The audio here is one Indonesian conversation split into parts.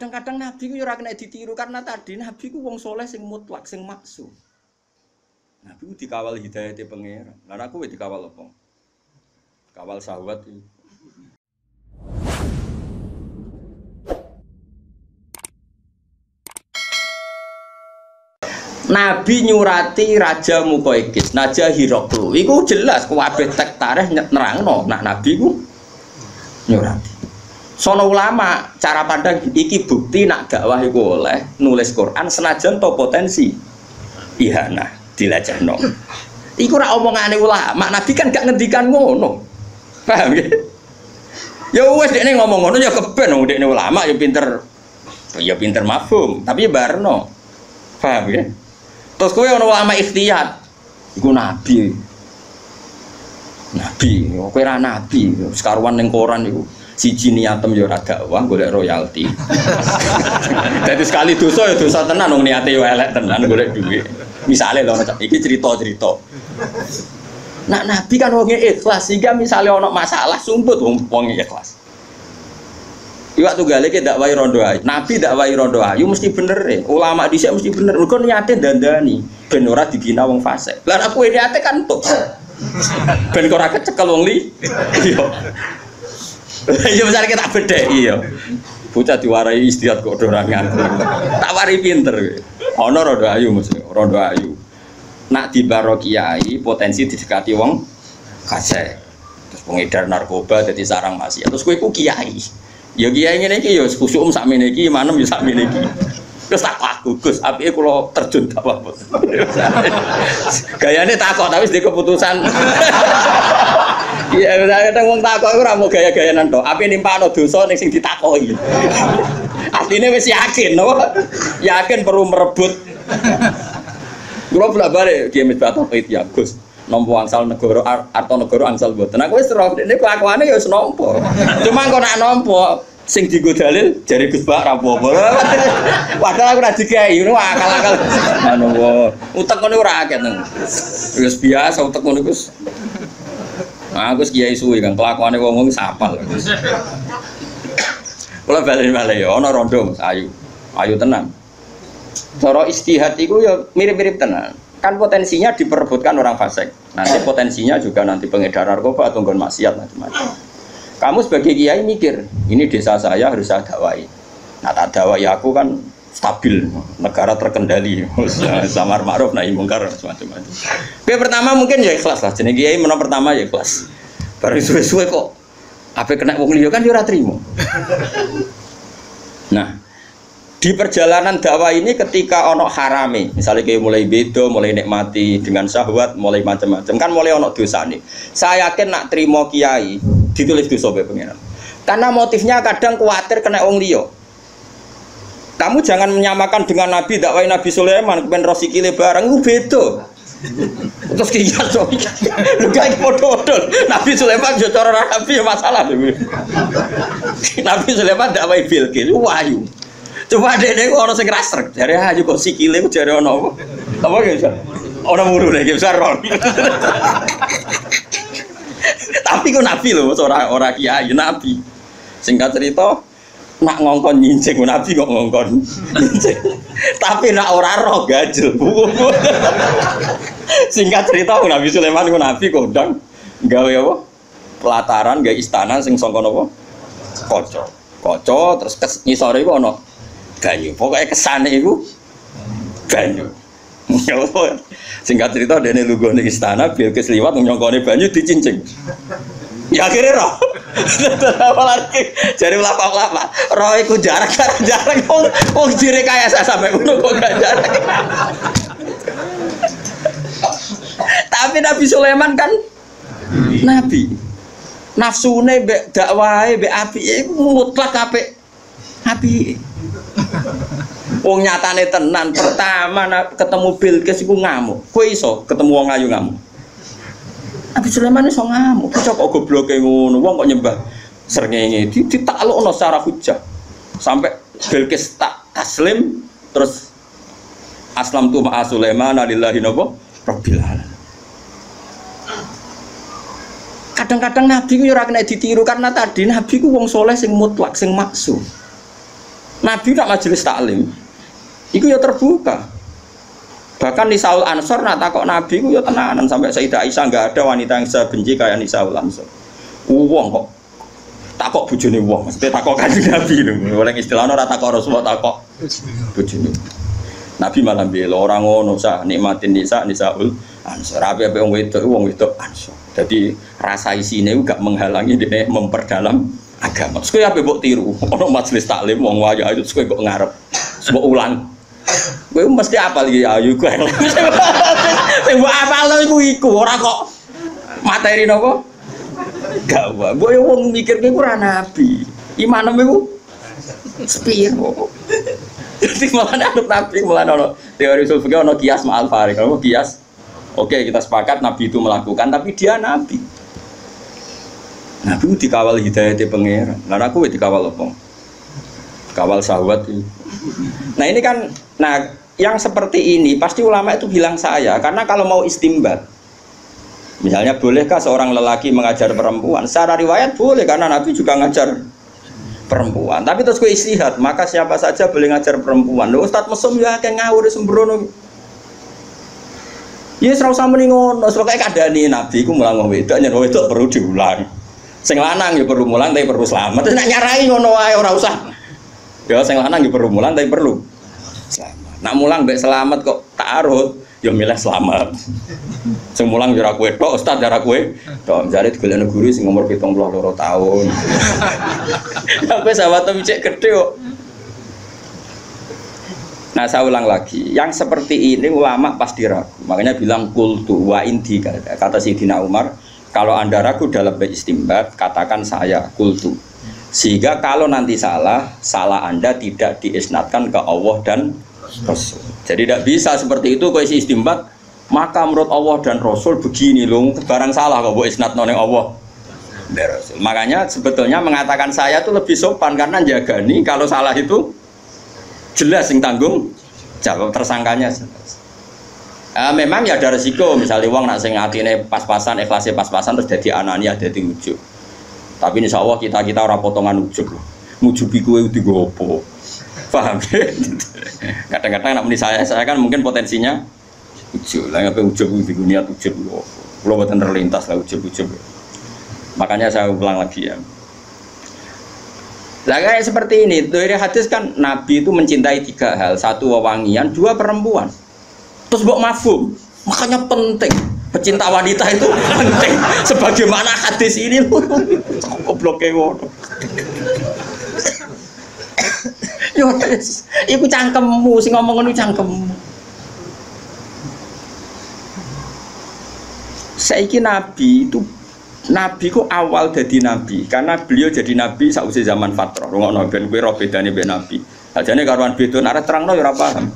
Kadang-kadang Nabi ku ora kena ditiru karena tadi Nabi ku wong soleh sing mutlak, sing maksum. Nabi ku dikawal hidayate pangeran. Lah aku wis dikawal apa? Kawal sahabat iki. Nabi nyurati Raja Muqaykis, Raja Hiraqlu. Iku jelas kabeh tek tarikh nerangno nak Nabi ku nyurati. Sono ulama cara pandang iki bukti nak dakwah iku oleh nulis Quran senajan to potensi ihanah dilajahno. Iku ora omongane ulama, Nabi kan gak ngendikan ngono. Paham ya? Ya wis dekne ngomong ngono ya keben wong dekne ulama ya pinter mafhum, tapi barno. Paham ya? Terus kowe ana ulama ikhtiyat. Iku nabi. Nabi, kowe ora nabi, sekaruan ning koran iku. Siji niatem ya ora dakwah golek royalti. Dadi sekali dosa ya dosa tenan wong niate yo elek tenan golek dhuwit. Misale lho iki cerita-cerita. Nak nabi kan wong ikhlas sehingga misale ana masalah sumput wong ikhlas. Iwak tunggale ki dakwahi rondo ayu. Nabi dakwahi rondo ayu mesti bener e. Ulama dhisik mesti bener. Mergo niate dandani ben ora dibina wong fasik. Lah aku niate kan tok. Ben ora kecekel wong li. Iya. Iya besar kita bedhek iya. Bocah diwarai istiadat kok ora nganggo. Tak wari pinter. Ana rondo ayu mesti, rondo ayu. Nak dibaro kiai potensi didekati wong fasik. Terus pengedar narkoba dadi sarang maksiat. Terus kowe iku kiai. Ya kiai ngene iki ya khusuk sakmene iki, manem ya sakmene iki. Terus tak aku Gus, apike kula terjun tak apa. Gayane takok tapi wis keputusan. Iya, kadang wong takok iku ora mau gaya-gayanan tok. Ape nimpakno dosa ning sing ditakoki. Asline wis yakin, no? Yakin perlu merebut. Kula bolak-balik Kiai Misbah Tauhid ya, Gus. Nampa angsal negara arta negara angsal mboten. Aku wis roh dene kelakuane ya wis nampa. Cuma kok nak nampa sing dienggo dalil jare Gus Bak ra apa-apa. Padahal aku ora digawe ngono akal-akal. Anu utek ngono ora akeh nang. Wis biasa utek ngono Gus. Nah, aku kiai suwi kan kelakuane wong-wong sapal. Kula bali-bali ya ana rondo Mas Ayu. Ayu tenan. Cara istihad iku ya mirip-mirip tenan. Kan potensinya diperebutkan orang fasik. Nanti potensinya juga nanti pengedar narkoba atau nggon maksiat macam-macam. Kamu sebagai kiai mikir, ini desa saya harus saya dakwai. Nah, tak dakwai aku kan stabil, negara terkendali, samar ma'ruf nahi mungkar macam-macam. Oke, pertama mungkin ya ikhlas lah. Jenenge kiai menang pertama ya ikhlas. Baru suwe-suwe kok ape kena wong liya kan yo ora trimo. Nah, di perjalanan dakwah ini ketika ono harame, misalnya kayak mulai beda, mulai nikmati dengan syahwat, mulai macam-macam, kan mulai ono dosa nih. Saya yakin nak terima kiai ditulis dosa be pengiran. Karena motifnya kadang khawatir kena wong liya. Kamu jangan menyamakan dengan Nabi dakwah Nabi Sulaiman kepen rosikile barang itu beda. Terus kiai so, lu gak podo-podo. Nabi Sulaiman yo cara Nabi ya masalah. Nabi Sulaiman dakwah Bilqis wahyu. Coba dene ono sing rasrek, jare ayo kok sikile ku jare ono apa gitu. Ono murune iki besar ron. Tapi ku nabi lho, ora kiai, nabi. Singkat cerita, nak ngongkon nyincing nabi kok ngongkon nyincing. Tapi nak ora roh gajel. Singkat cerita Nabi Sulaiman ku nabi kondang gawe apa? Pelataran gawe istana sing sangka napa? Kaca. Kaca terus ngisore iku ono banyu, pokoknya kesana itu banyu. Singkat cerita dene lunggone istana Bilqis liwat nyongkone banyu dicincing. Ya akhirnya roh. Apalagi jare lapa-lapa. Roh iku jarak wong jire kaya sampe ngono kok gak jarak. Tapi Nabi Sulaiman kan nabi. Nafsune mbek dakwahe mbek apike mutlak apik. Apik. Wong nyatane tenan pertama ketemu Bilqis iku ngamuk. Kowe iso ketemu wong ayu ngamuk. Nabi Sulaiman iso ngamuk. Kok gobloke ngono, wong kok nyembah srengenge ditaklukno secara hujjah. Sampai Bilqis tak taslim terus aslam tu ma'a Sulaiman lillahi rabbil alamin. Kadang-kadang Nabi ku ora kena ditiru karena tadi Nabi ku wong soleh sing mutlak, sing maksum. Nabi nak majelis taklim, itu ya terbuka. Bahkan Nisaul Ansor nak takok Nabi itu ya tenanan sampai Sayyidah Aisyah nggak ada wanita yang sebenci kayak Nisaul Ansor. Wong kok takok bojone wong, mesti takok kanjeng Nabi lho. Oleh istilahnya ora takok Rasulullah takok bojone. Nabi malah bela orang ngono sah nikmatin Nisaul Ansor. Ape wong wedok Ansor. Jadi rasa isine gak menghalangi dia memperdalam agama. Terus kowe ape mbok tiru? Ono majelis taklim wong wayu ayu terus kowe kok ngarep. Mbok ulang. Kowe mesti apal iki ayu kowe. Sing mbok apalno iku ora kok materi napa? Gak wae. Mbok wong mikir kowe ora nabi. Imanem iku sepiro. Jadi malah ada nabi malah ono teori usul fikih ono kias ma'al farik. Kalau kias oke, kita sepakat nabi itu melakukan tapi dia nabi. Nabi itu dikawal hidayah pangeran. Lah aku dikawal apa? Kawal syahwat itu. Nah ini kan, yang seperti ini pasti ulama itu bilang saya, karena kalau mau istimbat, misalnya bolehkah seorang lelaki mengajar perempuan? Secara riwayat boleh, karena Nabi juga ngajar perempuan. Tapi terus gue istihad, maka siapa saja boleh ngajar perempuan. Loh Ustadz mesum ya kayak ngawur sembrono. Ya serau sama nih ngono, sebabnya keadaan Nabi ku mulang wedok, nyer wedok perlu diulang. Sing lanang ya perlu mulang tapi perlu selamat. Terus nak nyarai ngono wae ora usah. Ya sing lanang ya perlu mulang tapi perlu selamat. Nak mulang mbek selamat kok ta'arud, ya milih selamat. Sing mulang ya ora kowe tok, ustaz ora kowe. Tok jare digolekno guru sing umur 72 tahun. Sampai sahabat cek gede kok. Nah saya ulang lagi, yang seperti ini ulama pasti ragu. Makanya bilang kultu wa inti kata Sayyidina Umar. Kalau Anda ragu dalam beristimbat, katakan saya kultu. Sehingga kalau nanti salah Anda tidak diisnadkan ke Allah dan Rasul. Jadi tidak bisa seperti itu kalau istimbat, maka menurut Allah dan Rasul begini loh, barang salah kalau isnad nang Allah dan Rasul. Makanya sebetulnya mengatakan saya itu lebih sopan karena jaga nih kalau salah itu jelas yang tanggung jawab tersangkanya. Memang ya ada resiko, misalnya uang nak sing atine pas-pasan, ikhlasnya pas-pasan terus jadi anania, jadi ujub. Tapi insya Allah kita orang potongan ujub loh. Ngujubi kue udah gopo, paham? Kadang-kadang nak meni saya kan mungkin potensinya ujub. Lah ngapain ujub di dunia ujub loh. Belum buatan terlintas lah ujub. Makanya saya ulang lagi ya. Lah kayak seperti ini, dari hadis kan Nabi itu mencintai 3 hal, 1 wewangian, 2 perempuan. Terus mbok mafhum, makanya penting pecinta wanita itu penting. Sebagaimana hadis ini loh, gobloknya ngono. Yo wis, iku cangkemmu sing ngomong ngono cangkemmu. Saiki Nabi ku awal jadi Nabi, karena beliau jadi Nabi sausé zaman fatrah. Rungokno ben kowe ro bedane mbek Nabi. Ajane karuan beda nek terangno ya ora paham.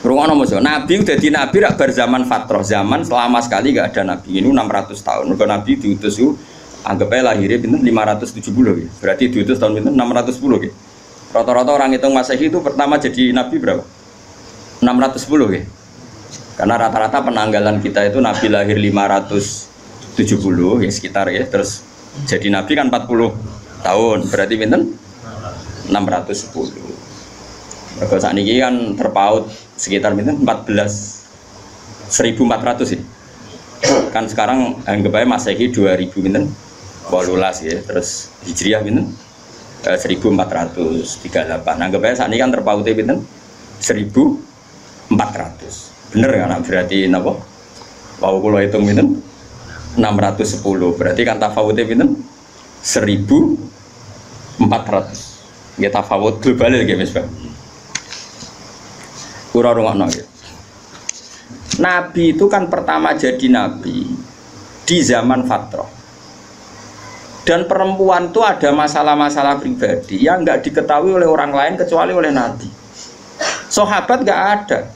Rungokno mosok Nabi dadi Nabi rak bar zaman fatrah, zaman selama sekali gak ada Nabi. Ini 600 tahun. Mergo Nabi diutus itu anggap aja lahirnya pinten 570 ya. Berarti diutus tahun pinten 610 ya. Rata-rata orang hitung Masehi itu pertama jadi Nabi berapa? 610 ya. Karena rata-rata penanggalan kita itu Nabi lahir 570 ya sekitar ya. Terus jadi Nabi kan 40 tahun. Berarti pinten 610. Mergo sakniki kan terpaut sekitar pinten 14.400 ya. Kan sekarang anggap aja Masehi 2000 pinten 18 ya. Terus Hijriah pinten 1438. Anggap aja sakniki kan terpautnya pinten 1400. Bener kan berarti napa? Wau kula hitung pinten 610. Berarti kan tafawute pinten 1400. Nggih tafawut global nggih Mas Bang. Ora rungokno ya. Nabi itu kan pertama jadi Nabi di zaman fatrah. Dan perempuan itu ada masalah-masalah pribadi yang nggak diketahui oleh orang lain kecuali oleh Nabi. Sahabat nggak ada.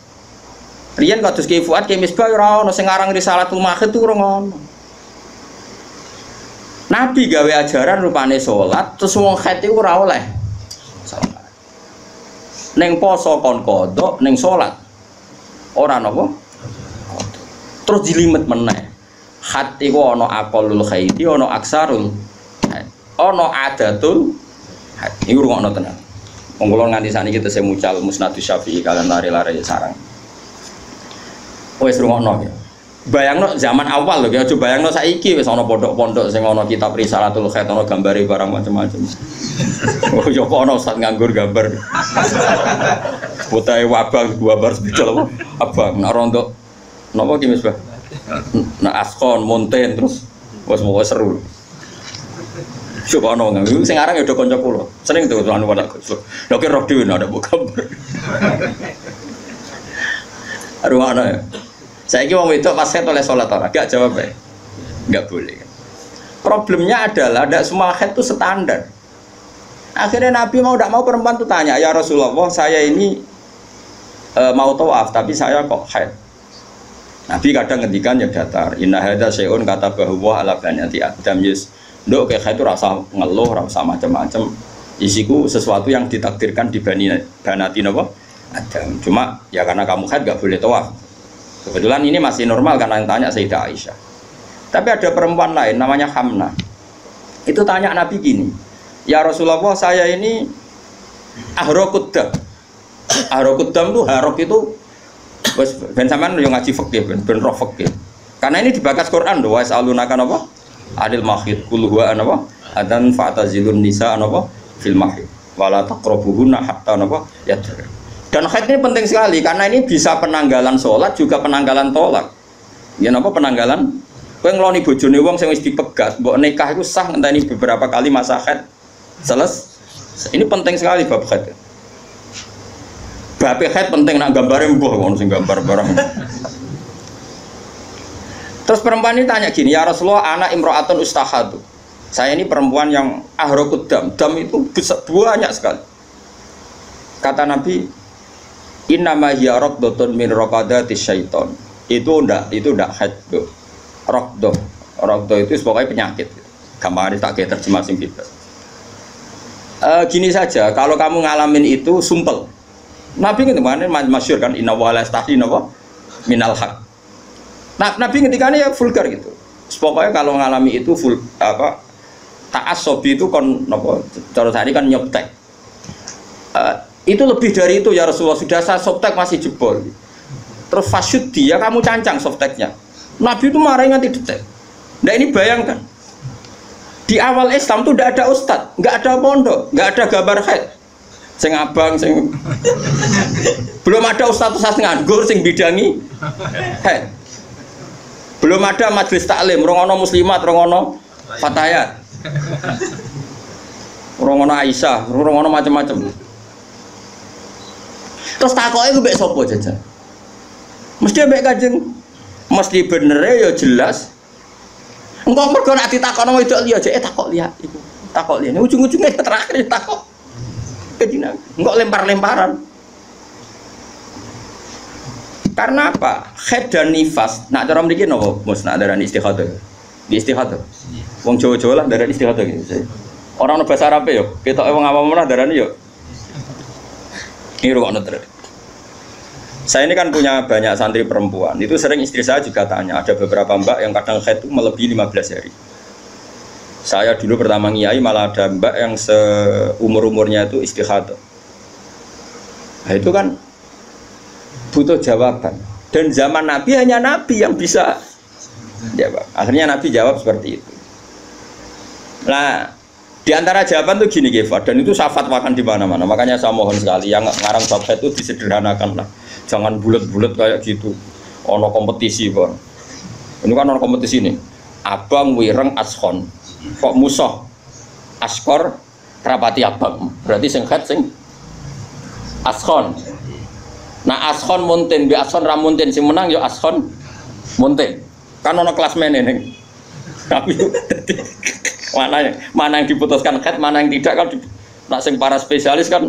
Riyen kados Ki Fuad, Ki Misbah ora ono sing aran Risalatul Mahid itu ora ono. Nabi gawe ajaran rupane salat, terus wong haid iku ora oleh salat. Ning poso kon kodok, ning salat ora napa? Terus dilimet meneh. Haid iku ana aqallul haidi, ana aksarul haid. Ana adatul haid. Iku rungokno tenan. Mengulon nganti sakniki kita semucal Musnadus Syafi'i kalian lari-lari sarang. Wes rungokno ya. Bayangno zaman awal lho ya, aja bayangno saiki wis ana pondok-pondok sing ana kitab Risalatul Khair ana gambare barang macam-macam. Oh ya kok ana ustaz nganggur gambar. Putahe wabang gambar spidol apa? Abang nek rontok napa ki Misbah? Nek askon, monten terus wis mau seru. Coba ono nganggo sing aran ya do kanca kula. Sering tuh anu pada Gus. Lho ki roh dhewe ada mbok gambar. Ruwana ya. Saiki wong wedok pas haid oleh salat ora? Gak jawab ya. Enggak boleh. Problemnya adalah tidak semua haid itu standar. Akhirnya Nabi mau tidak mau perempuan itu tanya, ya Rasulullah, saya ini mau tawaf tapi saya kok haid. Nabi kadang ngendikan ya datar. Inna hadza syai'un kata bahwa ala banati Adam yus. Nduk kayak haid itu rasa ngeluh, rasa macam-macam. Isiku sesuatu yang ditakdirkan di banati napa? Adam. Cuma ya karena kamu haid gak boleh tawaf. Kebetulan ini masih normal karena yang tanya Sayyidah Aisyah. Tapi ada perempuan lain namanya Hamna. Itu tanya Nabi gini, ya Rasulullah saya ini ahrokuddam. Ahrokuddam itu harok itu ben sampean yo ngaji fikih ben roh fikih. Karena ini dibakas Quran doa salunaka napa? Adil mahid kul huwa anapa? Adan fa'tazilun nisa anapa? Fil mahid. Wala taqrabuhunna hatta napa? Yadhur. Dan haid ini penting sekali karena ini bisa penanggalan sholat juga penanggalan tolak. Ya napa penanggalan? Kowe ngloni bojone wong sing wis dipegat, mbok nikah iku sah ngenteni beberapa kali masa haid. Ini penting sekali bab haid. Bab haid penting nak gambare mbuh ngono sing gambar barang. Terus perempuan ini tanya gini, ya Rasulullah, anak imro'atun ustahadu. Saya ini perempuan yang ahrokud dam itu banyak sekali. Kata Nabi, innama hiya raqdatun min raqadatis syaiton. Itu ndak haid do. Raqdah itu pokoknya penyakit. Gampang tak kayak terjemah sing bebas. Gini saja, kalau kamu ngalamin itu sumpel. Nabi kemarin masyhur kan inna wa la yastahi napa minal haq. Nah, Nabi ketika ini ya vulgar gitu. Pokoknya kalau ngalami itu ta'assobi itu kon napa cara tadi kan nyoptek. Itu lebih dari itu ya Rasulullah, sudah saya softtek masih jebol. Terus fasyud dia kamu cancang softteknya. Nabi itu marahnya nganti detek. Nah ini bayangkan. Di awal Islam tuh tidak ada ustadz, nggak ada pondok, nggak ada gambar haid. Sing abang sing belum ada ustadz nganggur sing bidangi haid. Belum ada majelis taklim, rongono muslimat, rongono fatayat. Rongono Aisyah, rongono macam-macam. Terus takoke ku mbek sapa jajan? Mesti mbek Kanjeng. Mesti bener ya jelas. Engko mergo nek ditakokno wedok liya aja takok liya iku. Takok liya. Ujung-ujunge terakhir takok. Kedina. Engko lempar-lemparan. Karena apa? Haid dan nifas. Nak cara mriki napa? Mus nak darani istikhadah. Di istikhadah. Wong Jawa-Jawa lah darani istikhadah gitu. Orang bahasa Arab yo, ketoke wong awam lah darani yo. Ini rukun terus. Saya ini kan punya banyak santri perempuan. Itu sering istri saya juga tanya. Ada beberapa mbak yang kadang haid itu melebihi 15 hari. Saya dulu pertama ngiyai malah ada mbak yang seumur-umurnya itu istikhadah. Nah itu kan butuh jawaban. Dan zaman Nabi hanya Nabi yang bisa jawab. Akhirnya Nabi jawab seperti itu. Nah, di antara jawaban tuh gini Gefat, dan itu saya fatwakan di mana-mana. Makanya saya mohon sekali yang ngarang bab haid itu disederhanakan lah. Jangan bulat-bulat kayak gitu. Ono kompetisi, Bang. Ini kan ono kompetisi nih. Abang wireng ashon. Kok musuh? Askor rapati abang. Berarti sing haid sing ashon. Nah ashon monten, bi ashon ramonten sing menang yo ashon monten. Kan ono kelas meneng. Tapi mana yang diputuskan haid, mana yang tidak kan nak sing para spesialis kan.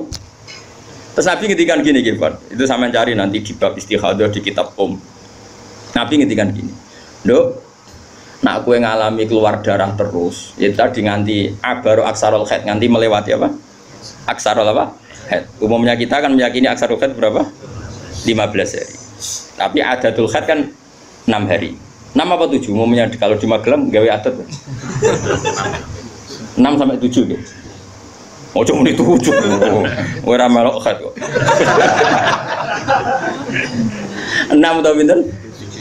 Terus Nabi ngendikan gini Pak. Itu sama cari nanti di bab istikhadah di kitab Nabi ngendikan gini. Nduk, nak kowe ngalami keluar darah terus, ya tadi nganti baru aksarul haid nganti melewati apa? Aksarul apa? Haid. Umumnya kita kan meyakini aksarul haid berapa? 15 hari. Tapi adatul haid kan 6 hari. 6 apa 7? Umumnya kalau di Magelang gawe adat 6 sampai 7 gitu. Ojo muni tujuh. Ora melok khat kok. 6 utawa pinten?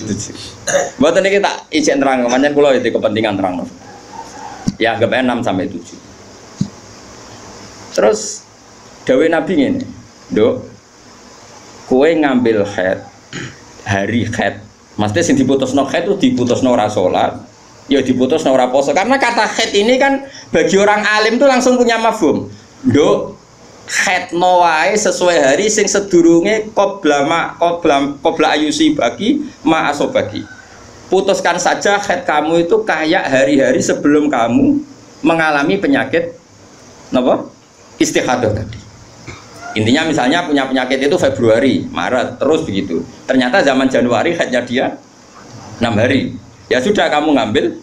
7. Mboten iki tak ijek nerang, pancen kula itu kepentingan terang. Ya anggap 6 sampai 7. Terus dawuh Nabi ngene, "Nduk, kowe ngambil haid hari haid. Maksudnya sing diputusno haid itu diputusno ora salat, ya diputusno ora poso. Karena kata haid ini kan bagi orang alim tuh langsung punya mafhum. Nduk, haidno wae sesuai hari sing sedurunge qabla ayusi bagi ma asobagi. Putuskan saja haid kamu itu kayak hari-hari sebelum kamu mengalami penyakit napa? Istihadah tadi. Intinya misalnya punya penyakit itu Februari, Maret, terus begitu. Ternyata zaman Januari haidnya dia 6 hari. Ya sudah kamu ngambil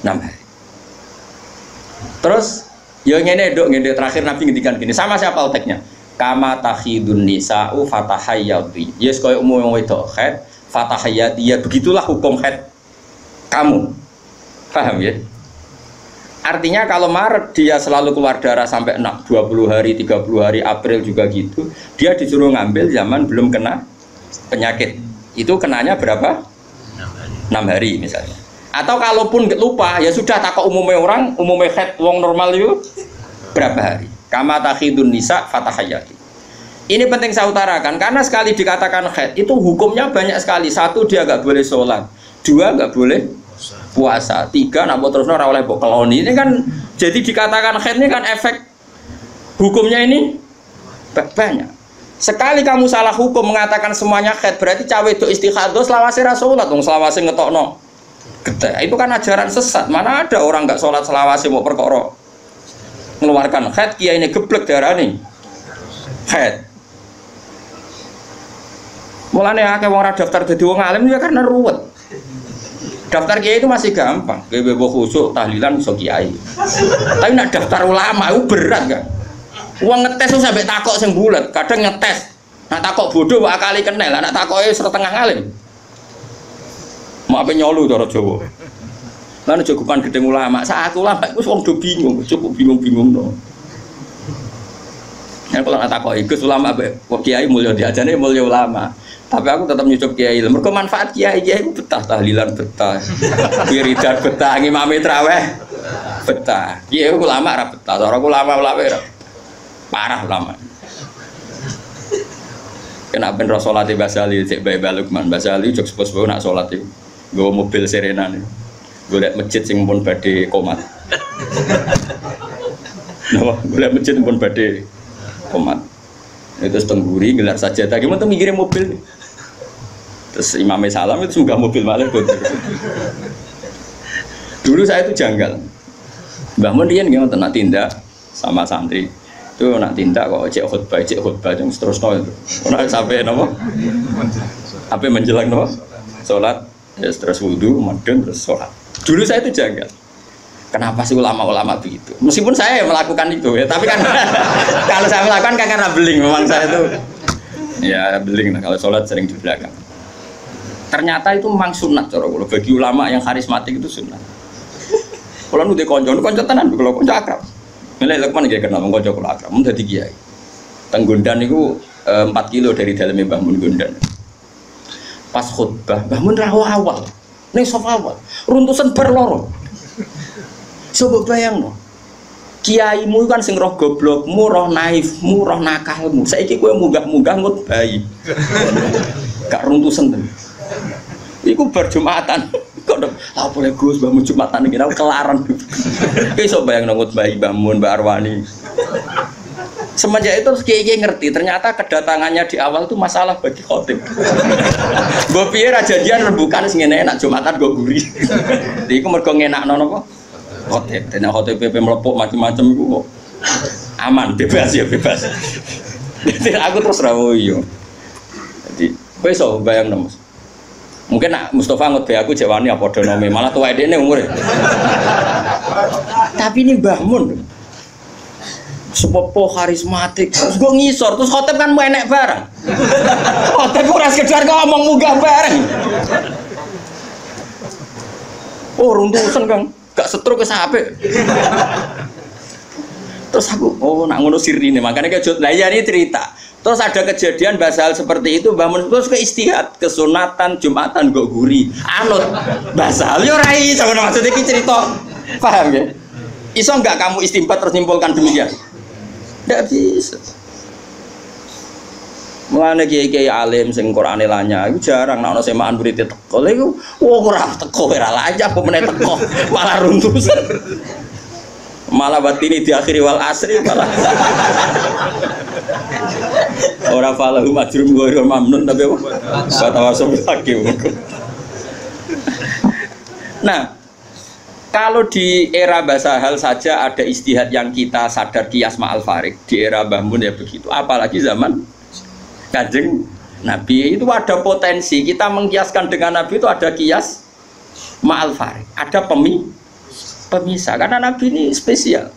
6 hari. Terus ya ngene nduk ngene terakhir Nabi ngendikan gini, sama siapa oteknya? Kama takhidun nisa'u fatahayyati. Yes koyo umum wong wedok haid, fatahayyati ya begitulah hukum haid kamu. Paham ya? Artinya kalau Maret dia selalu keluar darah sampai 20 hari, 30 hari, April juga gitu. Dia disuruh ngambil zaman belum kena penyakit. Itu kenanya berapa? 6 hari misalnya. Atau kalaupun lupa, ya sudah takut umumnya orang, umumnya haid wong normal itu berapa hari? Kama takhidun nisa fatahayyati. Ini penting saya utarakan karena sekali dikatakan haid itu hukumnya banyak sekali. 1 dia nggak boleh sholat, 2 nggak boleh puasa, 3 nak terus ora oleh mbok keloni. Ini kan jadi dikatakan haid ini kan efek hukumnya ini banyak. Sekali kamu salah hukum mengatakan semuanya haid berarti cawe itu istihadah selawase ra salat wong selawase ngetokno gede. Itu kan ajaran sesat. Mana ada orang nggak sholat selawase mau perkara mengeluarkan haid, kiai ini geblek darah nih haid. Mulane akeh wong ora daftar dadi wong alim ya karena ruwet. Daftar kiai itu masih gampang, kiai bebo khusuk tahlilan iso kiai. Tapi nak daftar ulama itu berat kan. Uang ngetes tuh sampai takok sing bulat, kadang ngetes. Nak takok bodoh wak kali kenal, nak takoke setengah alim. Mau apa nyolu cara Jawa. Lan cukupan gedeng ulama, sak ulama iku wong do bingung, cukup bingung-bingung no. Ya kalau nak takoki Gus ulama kok kiai mulya diajane mulya ulama. Tapi aku tetap nyucup kiai. Mergo manfaat kiai itu betah tahlilan betah. Wiridan betah, ngimami traweh betah. Kiai ulama ra betah, cara ulama ra parah ulama. Kena ben ro salat Mbah Sali cek bae Lukman. Mbah Sali jog sepuh-sepuh nak salat iki. Nggo mobil Serena nih. Golek masjid sing pun badhe komat. Napa golek masjid pun badhe komat. Itu tengguri gelar sajadah gimana tuh mikirin mobil. Terus imamnya salam itu semoga mobil malah konter. Dulu saya itu janggal. Mbah Mun riyen nggih wonten nak tindak sama santri. Itu nak tindak kok cek khutbah yang terus itu. Ora sampai napa? Apa menjelang napa? Salat, ya terus wudu, madun terus salat. Dulu saya itu janggal. Kenapa sih ulama-ulama begitu? Meskipun saya melakukan itu ya, tapi kan kalau saya melakukan kan karena beling, memang saya itu ya beling. Nah, kalau sholat sering di belakang. Ternyata itu memang sunat cara kula. Bagi ulama yang karismatik itu sunat. Kalau nu de konco tenan, kalau konco akrab. Milih Lukman nggih kenal konco kula akrab, mun dadi kiai. Teng Gondan niku 4 kilo dari dalamnya Mbah Mun Gondan. Pas khutbah, Mbah Mun rawuh awal. Ning sofa awal, runtusan berloro. Coba bayang no, kiaimu kan sing roh goblokmu, roh naifmu, roh nakalmu. Saiki kowe munggah-munggah ngut bayi. Gak runtusan ten. Iku berjumatan. Kok lha boleh Gus mbahmu Jumatan iki kelaran. Iso bayang ngut bayi Mbah Mun, Mbak Arwani. Semenjak itu kiai ngerti ternyata kedatangannya di awal itu masalah bagi khotib. Mbok piye ra jadian rembukan sing ngene enak Jumatan go guri. Iku mergo ngenakno napa? Khotib, dan khotib PP melepuk macam-macam itu kok aman, bebas ya bebas. Jadi aku terus rawuh yo. Jadi, kowe iso bayang Mas. Mungkin nak Mustafa ngut be aku jek wani apa padha nome, malah tuwek dekne umure. Tapi ini Mbah Mun. Sepopo karismatik, terus gue ngisor, terus khotib kan mau enek bareng. Khotib ora sekedar ngomong munggah bareng. Oh runtusan Kang. Gak setruk ke sampe. Terus aku, oh nak ngono sirine, makanya kejut. Lah ya ini cerita. Terus ada kejadian basal seperti itu, bangun terus ke istihad, kesunatan, jumatan, gak guri, anut, basal, yo rai, sama maksudnya ini cerita, paham ya? Iso nggak kamu istimbat terus nyimpulkan demikian? Tidak bisa. Mulane kiai-kiai alim sing Qur'ane lanya iku jarang nek ana semaan murid teko. Lha iku ora teko ora lanya apa meneh teko, malah runtusan. Malah batini di akhiri wal asri malah. Ora falahu majrum ghairu mamnun tapi apa? Fatawasul hakim. Nah, kalau di era bahasa hal saja ada istihad yang kita sadar kias ma'al farik, di era Mbah Mun ya begitu. Apalagi zaman Kanjeng Nabi itu ada potensi kita mengkiaskan dengan Nabi itu ada kias ma'al farik, ada pemisah karena Nabi ini spesial.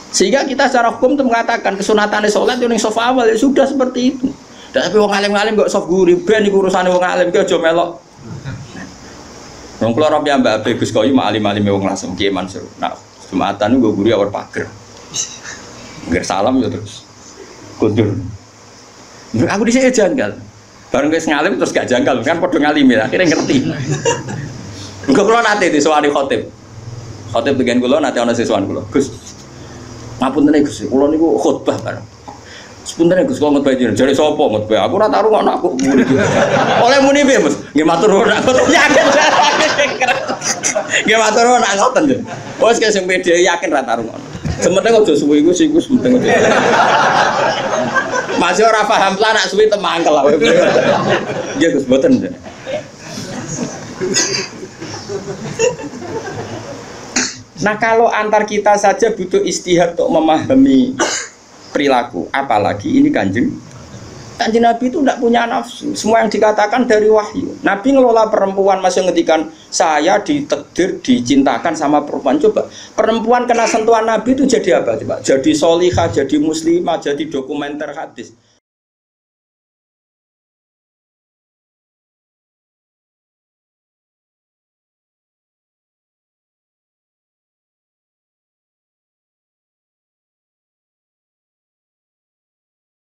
Sehingga kita secara hukum itu mengatakan kesunatan sholat yang soft awal ya sudah seperti itu. Dan tapi wong alim-alim kok soft guri ben iku urusane wong alim ki aja melok. Wong kula ora piyambak Abe Gus Koyu mak alim-alime wong Lasem Ki Mansur. Nah, Jumatan nggo guri awal pager. Ngger salam ya terus. Kundur. Aku dhisik janggal. Bareng wis ngalim terus gak janggal kan padha ngalimi akhirnya ngerti. Engko kula nate disowani khotib. Khotib dengan kula nate ana siswan kula. Gus. Ngapunten Gus, kula niku khotbah bareng. Sepunten Gus kula ngutbah jenengan. Jare sapa ngutbah? Aku ora taruh ngono aku muni. Oleh muni piye, Mas? Nggih matur nuwun aku yakin. Nggih matur nuwun ngoten lho. Wes sing pede yakin ra taruh ngono. Sementing aja suwi iku sing Gus penting. Masih ora paham lah nak suwi temangkel lah. Nggih Gus mboten. Nah kalau antar kita saja butuh istihad untuk memahami perilaku, apalagi ini kanjeng Nabi itu tidak punya nafsu. Semua yang dikatakan dari wahyu. Nabi ngelola perempuan masih ngetikan saya ditakdir dicintakan sama perempuan. Coba perempuan kena sentuhan Nabi itu jadi apa? Coba jadi solihah, jadi muslimah, jadi dokumenter hadis.